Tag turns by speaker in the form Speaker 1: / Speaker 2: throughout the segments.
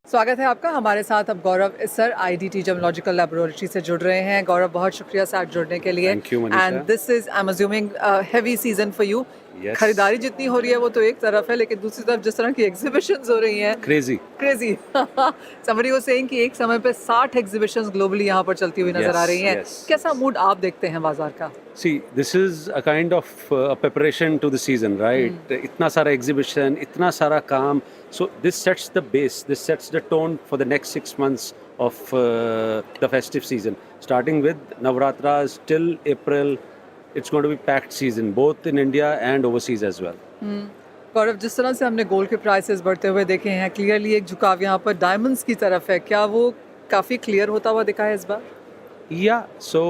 Speaker 1: स्वागत है आपका। हमारे साथ अब गौरव इस्सर आईडीटी जेमोलॉजिकल लैबोरेटरी से जुड़ रहे हैं। गौरव, बहुत शुक्रिया साथ जुड़ने के लिए।
Speaker 2: Thank you
Speaker 1: and
Speaker 2: Manisha.
Speaker 1: This is I am assuming heavy season for you.
Speaker 2: Yes.
Speaker 1: खरीदारी जितनी हो रही है वो तो एक तरफ है, लेकिन दूसरी तरफ जिस तरह की एग्जीबिशंस हो रही हैं,
Speaker 2: crazy.
Speaker 1: Crazy. Somebody was saying कि एक समय पे 60 एग्जीबिशंस ग्लोबली यहाँ पर चलती हुई नजर आ रही हैं।
Speaker 2: यस।
Speaker 1: कैसा मूड आप देखते हैं बाजार का?
Speaker 2: See this is a kind of preparation to the season, right? इतना सारा एग्जीबिशन, इतना सारा काम, so this sets the base, this sets the tone for the next 6 months of the festive season, starting with Navratras till April. It's going to be packed season both in India and overseas as well.
Speaker 1: गौरव, जिस तरह से हमने gold के prices बढ़ते हुए देखे हैं, clearly एक झुकाव यहाँ पर डायमंड्स की तरफ है। क्या वो काफ़ी क्लियर होता हुआ दिखा है इस बार?
Speaker 2: Yeah, so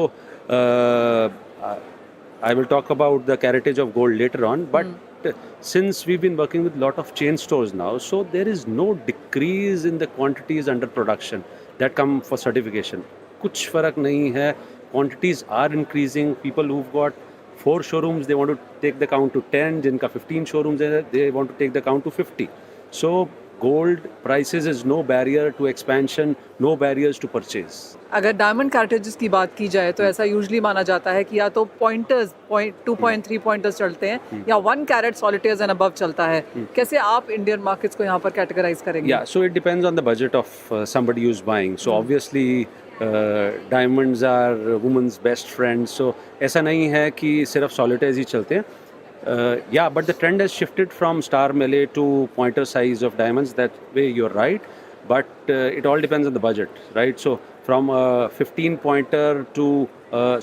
Speaker 2: I will talk about the caratage of gold later on, but since we've been working with lot of chain stores now, so there is no decrease in the quantities under production that come for certification. कुछ फर्क नहीं है, quantities are increasing. People who've got 4 showrooms, they want to take the count to 10. जिनका 15 showrooms है, they want to take the count to 50. So gold prices is no barrier to expansion, no barriers to purchase.
Speaker 1: अगर diamond कैरेटेजेस की बात की जाए तो ऐसा usually माना जाता है कि या तो पॉइंटर्स 2.3 पॉइंटर्स चलते हैं या 1 कैरेट सॉलिटेयर्स एंड अबव चलता है। कैसे आप इंडियन मार्केट्स को यहाँ पर कैटेगराइज करेंगे?
Speaker 2: Yeah, so it depends on the budget of somebody who's buying. So obviously diamonds are women's best friend. So ऐसा नहीं है कि सिर्फ solitaires ही चलते हैं. Yeah, but the trend has shifted from star melee to pointer size of diamonds. That way you're right, but it all depends on the budget, right? So from 15 pointer to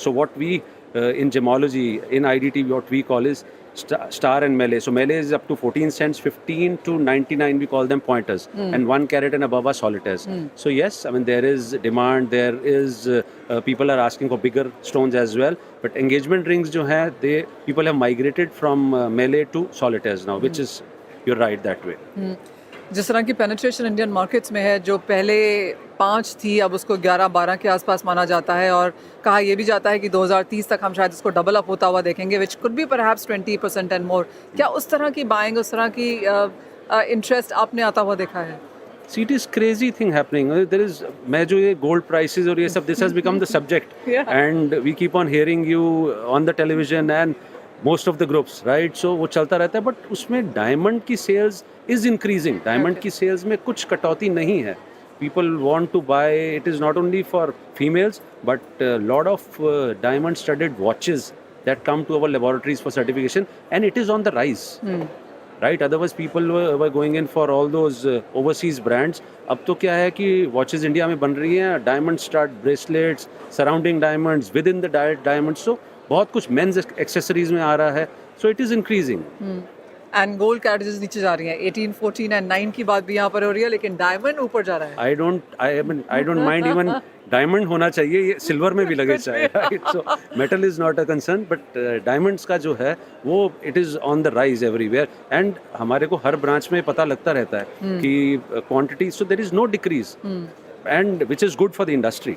Speaker 2: so what we in gemology in IDT what we call is star and melee. So melee is up to 14 cents, 15 to 99 we call them pointers, and 1 carat and above are solitaires. So yes, I mean there is demand, there is people are asking for bigger stones as well, but engagement rings जो है, they people have migrated from melee to solitaires now, which is, you're right that way.
Speaker 1: जिस तरह की penetration Indian markets में है, जो पहले 5 थी अब उसको 11-12 के आसपास माना जाता है, और कहा यह भी जाता है कि 2030 तक हम शायद इसको डबल अप होता हुआ देखेंगे, which could be perhaps 20% and more. क्या उस तरह की बाइंग, उस तरह की इंटरेस्ट आपने आता हुआ देखा है?
Speaker 2: See, it is crazy thing happening. There is, मैं जो ये gold prices और ये सब, this has become the subject, and we keep on hearing you on the television and most of the groups, right? So वो चलता रहता है, but उसमें diamond की sales is increasing. Diamond की sales में कुछ कटौती नहीं है. People want to buy. It is not only for females, but a lot of diamond-studded watches that come to our laboratories for certification, and it is on the rise. Right? Otherwise people were going in for all those overseas brands. अब तो क्या है कि watches India में बन रही हैं, diamond stud bracelets, surrounding diamonds, within the diamonds. So बहुत कुछ men's accessories में आ रहा है. So it is increasing.
Speaker 1: And gold caratages नीचे जा रही हैं, 18, 14 एंड 9 की बात भी यहाँ पर हो रही है, लेकिन डायमंड ऊपर जा रहा है।
Speaker 2: I don't mind even diamond होना चाहिए, ये सिल्वर में भी लगे चाहे, right? So metal is not a concern, but diamonds का जो है वो it is on the rise everywhere, and हमारे को हर ब्रांच में पता लगता रहता है कि quantity, so there is no decrease, and which is good for the industry.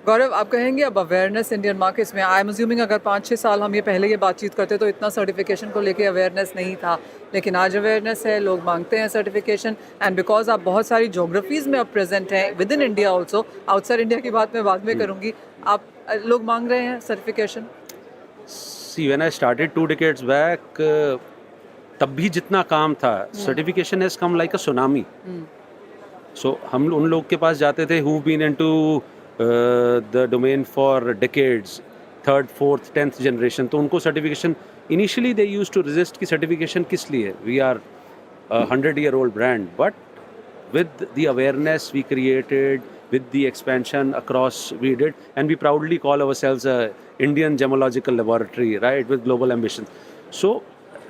Speaker 1: Gaurav, आप कहेंगे अब अवेयरनेस इंडियन मार्केट्स में, आई एम अज्यूमिंग अगर 5-6 साल हम ये पहले ये बातचीत करते तो इतना सर्टिफिकेशन को लेके अवेयरनेस नहीं था, लेकिन आज अवेयरनेस है, लोग मांगते हैं सर्टिफिकेशन, एंड बिकॉज आप बहुत सारी जोग्राफीज़ में अब प्रेजेंट हैं with in India also, outside India की बात मैं बाद में करूँगी, आप लोग मांग रहे हैं certification.
Speaker 2: See when I started 2 decades बैक, तब भी जितना काम था, certification has come like a tsunami. So हम उन लोग के पास जाते थे who've been into the domain for decades, 3rd, 4th, 10th generation, तो उनको certification initially they used to resist कि certification किस लिए, we are a 100-year-old brand, but with the awareness we created, with the expansion across we did, and we proudly call ourselves a Indian gemological laboratory, right, with global ambitions. So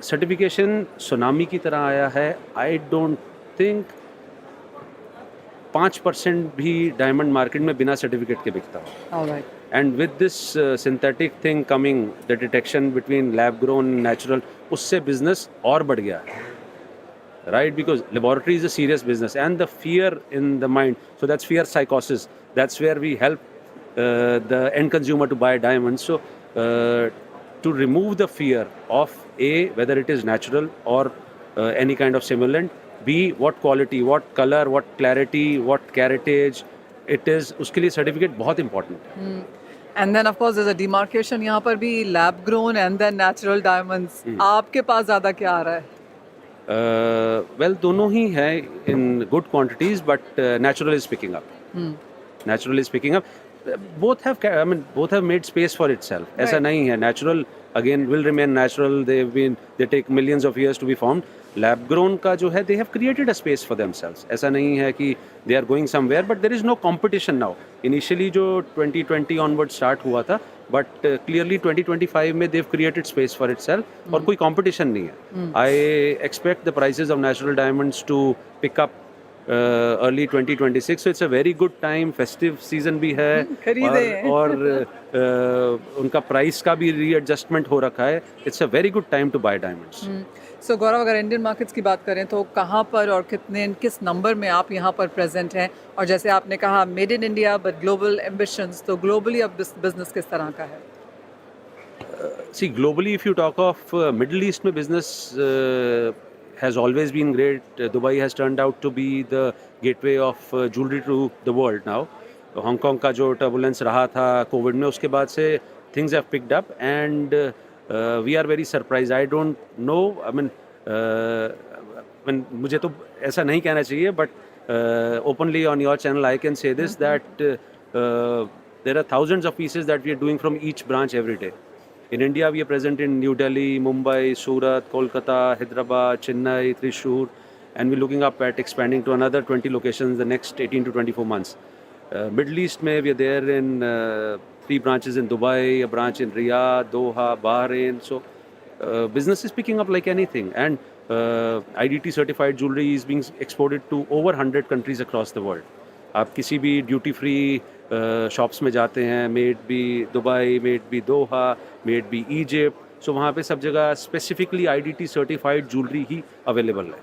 Speaker 2: certification tsunami की तरह आया है. I don't think 5% भी diamond market में बिना certificate के बिकता हो. And with this synthetic thing coming, the detection between lab grown and natural, उससे बिजनेस और बढ़ गया है, right? Because laboratory is a serious business, and the fear in the mind, so that's fear साइकोसिस, that's where we help the end consumer to buy diamonds. So to remove the fear of whether it is natural or any kind of simulant, be what quality, what colour, what clarity, what caratage it is, उसके लिए certificate बहुत important है।
Speaker 1: And then of course there is a demarcation यहाँ पर भी, lab grown and then natural diamonds. आपके पास ज़्यादा क्या आ रहा है?
Speaker 2: वेल दोनों ही है in good quantities, but natural is picking up, natural is picking up. Both have, I mean, both have made space for itself. ऐसा
Speaker 1: Right.
Speaker 2: नहीं है, natural again will remain natural. They take millions of years to be formed. Lab grown का जो है, they have created a space for themselves. ऐसा नहीं है कि they are going somewhere, but there is no competition now. Initially जो 2020 onward start हुआ था, but clearly 2025 में they've created space for itself और कोई competition नहीं है. I expect the prices of natural diamonds to pick up early 2026, so it's a very good time. Festive season भी है और उनका प्राइस का भी रीएडजस्टमेंट हो रखा है. It's a very good time to buy diamonds.
Speaker 1: सो गौरव, अगर इंडियन मार्केट्स की बात करें तो कहाँ पर और किस नंबर में आप यहाँ पर प्रेजेंट हैं? और जैसे आपने कहा made in India but global ambitions, तो ग्लोबली अब बिजनेस किस तरह का है?
Speaker 2: See, globally, if you talk of Middle East में business has always been great. Dubai has turned out to be the gateway of jewelry to the world now. Hong Kong का जो turbulence रहा था कोविड में, उसके बाद से things have picked up and we are very surprised. I don't know, I mean, मुझे तो ऐसा नहीं कहना चाहिए, but openly on your channel I can say this, that there are thousands of pieces that we are doing from each branch every day. In India, we are present in New Delhi, Mumbai, Surat, Kolkata, Hyderabad, Chennai, Thrissur, and we're looking up at expanding to another 20 locations in the next 18 to 24 months. Middle East, we are there in 3 branches in Dubai, a branch in Riyadh, Doha, Bahrain. So business is picking up like anything, and IDT certified jewelry is being exported to over 100 countries across the world. आप किसी भी duty free shops में जाते हैं, maybe Dubai, maybe Doha, maybe Egypt, so वहाँ पे सब जगह स्पेसिफिकली IDT सर्टिफाइड ज्वेलरी ही अवेलेबल है.